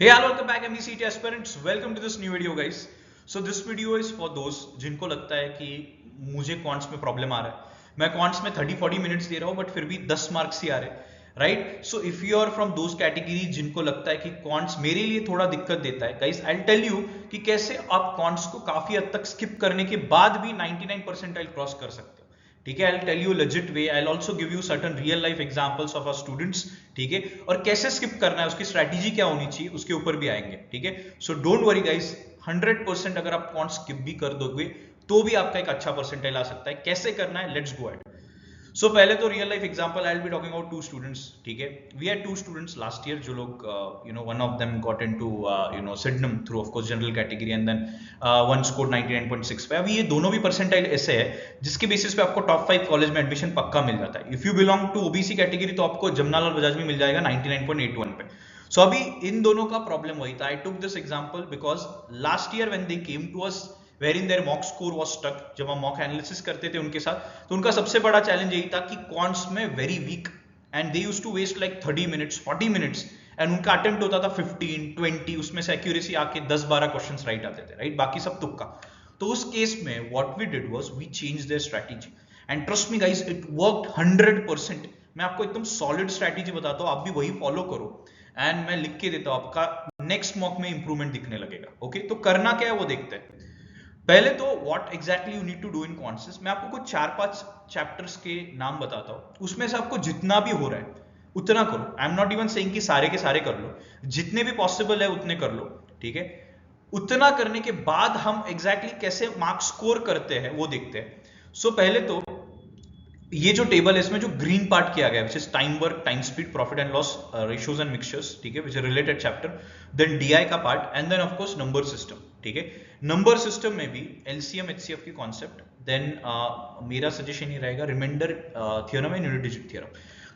Hey, all, welcome back MECT aspirants. Welcome to this new video, guys. So this video is for those जिनको लगता है कि मुझे quants में problem आ रहा है, मैं क्वांट्स में 30-40 मिनट्स दे रहा हूँ बट फिर भी 10 मार्क्स ही आ रहे हैं, right? So if you are from those category जिनको लगता है कि क्वांट्स मेरे लिए थोड़ा दिक्कत देता है, गाइस आई टेल यू कि कैसे आप क्वांट्स को काफी हद तक स्किप करने के बाद भी 99 परसेंटाइल क्रॉस कर सकते हो। ठीक है, I tell you legit way, I also give you certain real life examples of our students. ठीक है, और कैसे स्किप करना है, उसकी स्ट्रैटेजी क्या होनी चाहिए, उसके ऊपर भी आएंगे। ठीक है, सो डोंट वरी गाइस, 100% अगर आप कॉन्ट स्किप भी कर दोगे तो भी आपका एक अच्छा परसेंटाइल आ सकता है। कैसे करना है, लेट्स गो एट। सो पहले तो real life example, I will be talking about two students. ठीक है, we had two students last year जो लोग one of them got into Sydenham through of course general category and then one score 99.6 पे। अभी ये दोनों भी percentile ऐसे है जिसके बेसिस पे आपको टॉप 5 कॉलेज में एडमिशन पक्का मिल जाता है। If you belong to OBC category तो आपको जमनालाल बजाज में मिल जाएगा 99.81 पे। सो अभी इन दोनों का प्रॉब्लम वही था। I took this example because last year when they came to us wherein their mock score was stuck, जब हम मॉक एनालिसिस करते थे उनके साथ, तो उनका सबसे बड़ा चैलेंज यही था कि क्वांट्स में very weak and they used to waste like 30 minutes 40 minutes and उनका अटेम्प्ट होता था 15-20, उसमें से एक्यूरेसी आके 10-12 क्वेश्चंस राइट आते थे, राइट, बाकी सब तुक्का। तो उस केस में what we did was we change their strategy and trust me guys, it worked 100%। मैं आपको एकदम सॉलिड स्ट्रेटजी बताता हूँ, आप भी वही फॉलो करो एंड मैं लिख के देता हूँ, आपका नेक्स्ट मॉक में इंप्रूवमेंट दिखने लगेगा। ओके, तो करना क्या है वो देखते हैं। पहले तो what exactly you need to do in quants, मैं आपको कुछ 4-5 चैप्टर्स के नाम बताता हूं, उसमें से आपको जितना भी हो रहा है उतना करो। I am not even saying कि सारे के सारे कर लो, जितने भी पॉसिबल है उतने कर लो। ठीक है, उतना करने के बाद हम एग्जैक्टली कैसे मार्क्स स्कोर करते हैं वो देखते हैं। सो पहले तो ये जो टेबल है इसमें जो ग्रीन पार्ट किया गया है, which is time work, time speed, profit and loss ratios and mixtures, ठीक है, which is related chapter, then DI का part and then of course number system. ठीक है, नंबर सिस्टम में भी एलसीएम एचसीएफ की कॉन्सेप्ट, देन मेरा suggestion ये रहेगा reminder theorem and unit digit theorem.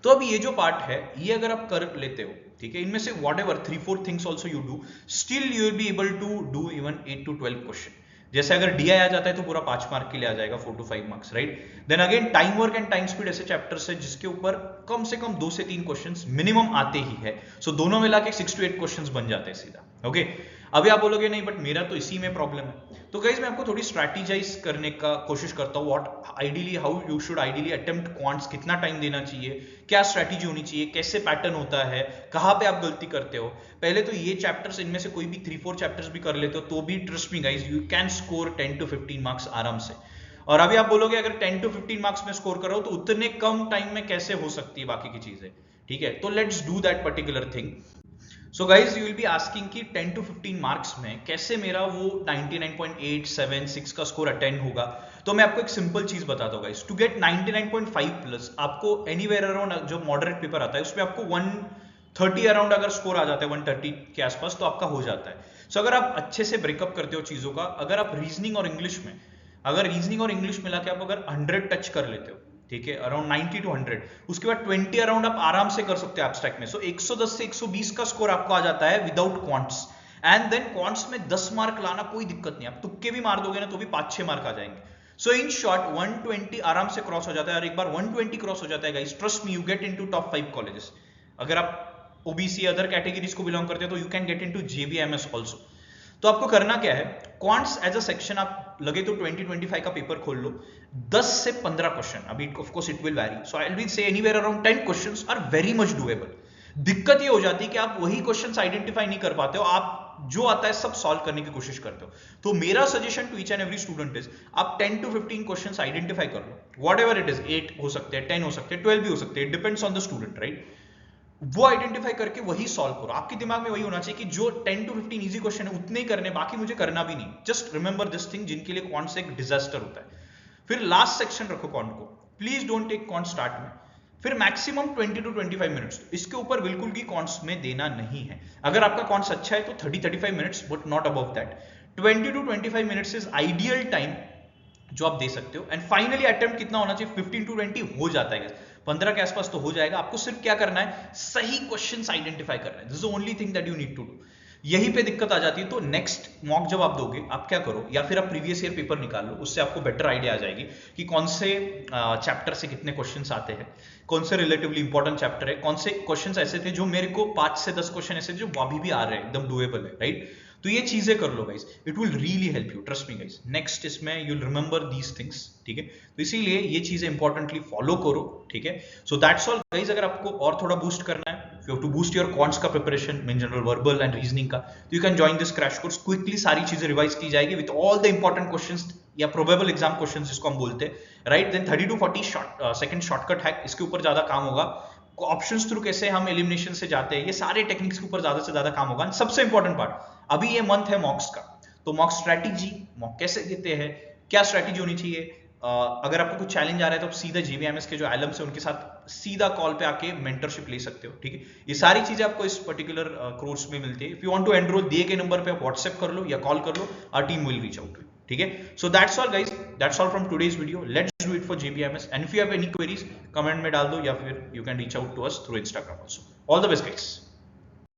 तो अभी ये जो पार्ट है ये अगर आप कर लेते हो, ठीक है, इनमें से whatever 3-4 things also you do, still you will be able to do even 8 to 12 question. जैसे अगर डीआई आ जाता है तो पूरा 5 मार्क के लिए आ जाएगा, 4 to 5 marks, right. Then again time work and time speed ऐसे चैप्टर्स है जिसके ऊपर कम से कम 2 से 3 क्वेश्चंस मिनिमम आते ही है। सो दोनों मिला के 6 to 8 क्वेश्चंस बन जाते हैं सीधा। ओके, अभी आप बोलोगे नहीं बट मेरा तो इसी में प्रॉब्लम है, तो गाइस मैं आपको थोड़ी स्ट्रैटेजाइज करने का कोशिश करता हूँ। What ideally, how you should ideally attempt quants, कितना टाइम देना चाहिए, क्या स्ट्रैटेजी होनी चाहिए, कैसे पैटर्न होता है, कहाँ पे आप गलती करते हो। पहले तो ये चैप्टर्स, इनमें से कोई भी 3-4 चैप्टर्स भी कर लेते हो तो भी trust me guys, you can score 10 to 15 marks आराम से। और अभी आप बोलोगे अगर 10 to 15 मार्क्स में स्कोर करो तो उतने कम टाइम में कैसे हो सकती है बाकी की चीजें। ठीक है, तो let's do that particular thing. So guys you will be asking कि 10 to 15 मार्क्स में कैसे मेरा वो 99.876 का स्कोर अटेंड होगा। तो मैं आपको एक सिंपल चीज बताता हूँ गाइज, टू गेट 99.5 प्लस आपको एनीवेयर अराउंड, जो मॉडरेट पेपर आता है उसमें आपको 130 अराउंड अगर स्कोर आ जाता है, 130 के आसपास, तो आपका हो जाता है। सो अगर आप अच्छे से ब्रेकअप करते हो चीजों का, अगर आप रीजनिंग और इंग्लिश में, अगर रीजनिंग और इंग्लिश मिला के आप अगर 100 टच कर लेते हो, ठीक है, अराउंड 90 to 100, उसके बाद 20 अराउंड आप आराम से कर सकते हो एब्स्ट्रैक्ट में। सो 110 से 120 का स्कोर आपको आ जाता है without quants. And then quants में 10 मार्क लाना कोई दिक्कत नहीं, आप तुक्के भी मार दोगे ना तो भी 5-6 मार्क आ जाएंगे। सो इन शॉर्ट 120 आराम से क्रॉस हो जाता है, और एक बार 120 क्रॉस हो जाता है guys, trust me, you get into top 5 colleges. अगर आप ओबीसी अदर कैटेगरीज को बिलोंग करते हो तो you can get into JBMS also. तो आपको करना क्या है, क्वांट्स एज अ सेक्शन आप लगे तो 20-25 का पेपर खोल लो, 10 से 15 क्वेश्चन, अभी of course it will vary, so I will say anywhere around 10 questions are very much doable. दिक्कत ये हो जाती है कि आप वही क्वेश्चंस आइडेंटिफाई नहीं कर पाते हो, आप जो आता है सब सॉल्व करने की कोशिश करते हो। तो मेरा suggestion to each and every student is, आप 10 to 15 क्वेश्चंस आइडेंटिफाई कर लो, व्हाट एवर इट इज, 8 हो सकते हैं, 10 हो सकते हैं, 12 भी हो सकते हैं, depends on the student, right. वो आइडेंटिफाई करके वही सॉल्व करो। आपके दिमाग में वही होना चाहिए कि जो 10 to 15 इजी क्वेश्चन है उतने ही करने, बाकी मुझे करना भी नहीं। जस्ट रिमेंबर दिस थिंग, जिनके लिए क्वांट्स एक डिजास्टर होता है। फिर लास्ट सेक्शन रखो क्वांट को, please don't take quant start में। फिर मैक्सिमम 20 to 25 मिनट्स, इसके ऊपर बिल्कुल भी क्वांट्स में देना नहीं है। अगर आपका क्वांट्स अच्छा है तो 30-35 minutes, but not above that. 20 to 25 minutes is ideal time जो आप दे सकते हो। एंड फाइनली अटेम्प्ट कितना होना चाहिए, 15 to 20 हो जाता है, 15 के आसपास तो हो जाएगा। आपको सिर्फ क्या करना है, सही क्वेश्चंस आइडेंटिफाई करना है, this is the only thing that you need to do. यहीं पे दिक्कत आ जाती है। तो नेक्स्ट मॉक जब आप दोगे, आप क्या करो, या फिर आप प्रीवियस ईयर पेपर निकाल लो, उससे आपको बेटर आइडिया आ जाएगी कि कौन से चैप्टर से कितने क्वेश्चंस आते हैं, कौन से रिलेटिवली इंपॉर्टेंट चैप्टर है, कौन से क्वेश्चंस ऐसे थे जो मेरे को 5 से 10 क्वेश्चन ऐसे जो अभी भी आ रहे हैं, एकदम डुएबल है, राइट। तो ये चीजें कर लो guys, it will really help you, trust me guys. Next इसमें you will remember these things, ठीक है। तो इसीलिए ये चीजें इंपॉर्टेंटली फॉलो करो, ठीक है। So that's all guys. अगर आपको और थोड़ा बूस्ट करना है, you have to boost your quants का preparation, in general verbal and reasoning का, तो you can join this crash course. Quickly सारी चीजें रिवाइज की जाएगी with all the important questions या प्रोबेबल एग्जाम क्वेश्चंस जिसको हम बोलते हैं, right. Then 30 to 40 second shortcut hack, इसके ऊपर ज्यादा काम होगा। ऑप्शंस थ्रू कैसे हम एलिमिनेशन से जाते हैं, ये सारे टेक्निक्स के ऊपर ज्यादा से ज्यादा काम होगा। सबसे इंपॉर्टेंट पार्ट, अभी ये मंथ है मॉक्स का, तो मॉक स्ट्रैटेजी, मॉक कैसे देते हैं, क्या स्ट्रैटेजी होनी चाहिए। अगर आपको कुछ चैलेंज आ रहा है तो आप सीधा JBMS के जो एलम्स है उनके साथ सीधा कॉल पे आके मेंटरशिप ले सकते हो, ठीक है। ये सारी चीजें आपको इस पर्टिकुलर कोर्स में मिलती है। If you want to enrol, दिए के नंबर पे आप व्हाट्सएप कर लो या कॉल कर लो, our team will reach out, ठीक है। So that's all guys, that's all from today's video. Let's do it for JBMS, and if you have any queries comment में डाल दो, या फिर you can reach out to us through Instagram also. All the best guys.